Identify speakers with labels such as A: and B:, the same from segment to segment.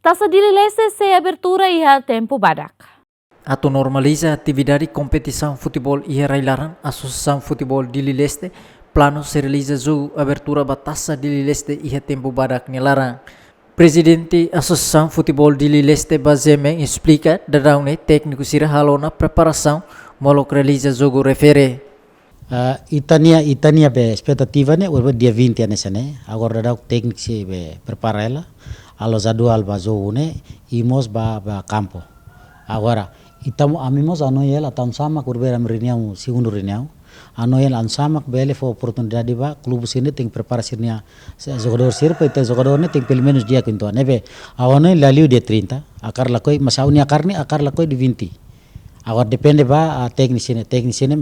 A: Taça de Leste sem abertura e há tempo badak.
B: Atau normaliza atividade competição futebol e Railaran, Associação Futebol de Leste, plano se realiza jogo abertura da Taça de Leste e tempo badak nilaran. Presidente Associação Futebol de Leste Bazemen explica dadaune técnico sira halona preparação molok realiza jogo refere.
C: Itania be expectativa ne urba dia 20 ane sane agora da técnico se be prepara ela alos adual ba jogo ne imos ba campo agora itamo amimos anoyel atam sama kurbera reunião segundo reunião anoyel ansama bele fo oportunidade ba clube sini tem prepara sirnia jogador sir pa ite jogador ne tem pelo menos dia quinto nebe awane laliu dia 30 akar lakoi masauni akar lakoi di 20. Agora depende ba a tecnicine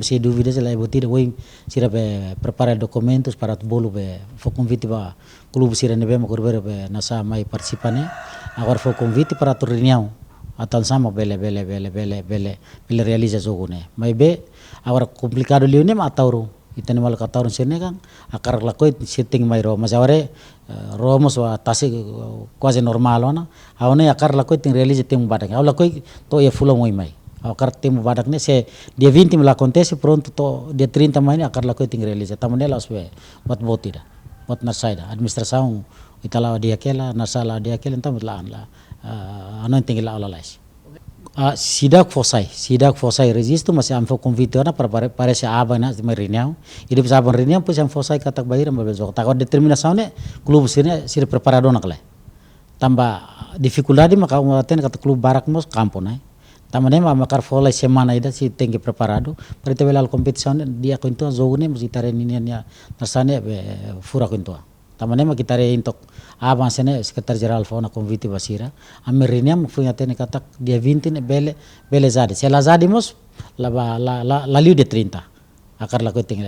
C: se dúvida se lá botira oi sira be prepara documentos para o bolo be fo convite ba clube sira nebe ma kurbera be nasa mai participane agora fo convite para a reunião atal sama bele realiza jogo ne mai be agora complicado liu ne ma tauro itani mal ka tauro sene kan akar lakoi setting mai ro mas agora romos wa tasi quase normal ona aone akar lakoi ting realiza tem badak au lakoi to ya fulo mai akar temu badak ne se dia 20 me la acontece pronto to dia 30 mai akar lakoi ting realiza tamanela oswe wat botida wat nasaida administração itala dia kela nasala dia kela entam la ano ting la olalais sidak fosai registro mas am fo convite ona para parece abana de reunião e depois aban reunião pois am fosai katak bair am bezo tak determinação ne clube sir preparado nakle tamba dificuldade maka ten kata clube barak mos campo né tamane ma makar folai semana ida si tem que preparado para te velal competição dia quinto jogo ne musi tare ninia tarsane fura quinto tamane ma kitare intok avance ne secretário geral fona convite basira am reunião foi até ne katak dia 20 ne bele zade se la zade mos la liu de 30 akar la ko ting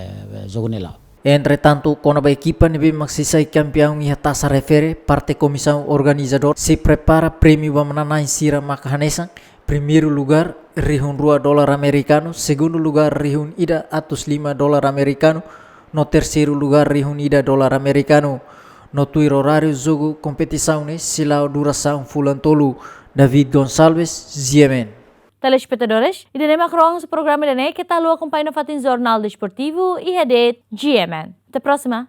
C: jogo ne la.
B: Entretanto, quando a equipa nebe maksisai campeão e a taça refere, parte comissão organizador se prepara prêmio bamana em sira makahanesan. Primeiro lugar, rihun $2 americano. Segundo lugar, rihun ida $5 americano. No terceiro lugar, rihun ida $1 americano. No tuir horário jogo competição ne silau duração fulan tolu. David Gonçalves, Ziemen.
A: Telespectadores, e de macron o programa de que tal acompanha no Fatin Jornal Desportivo e Redet GMN. Até a próxima.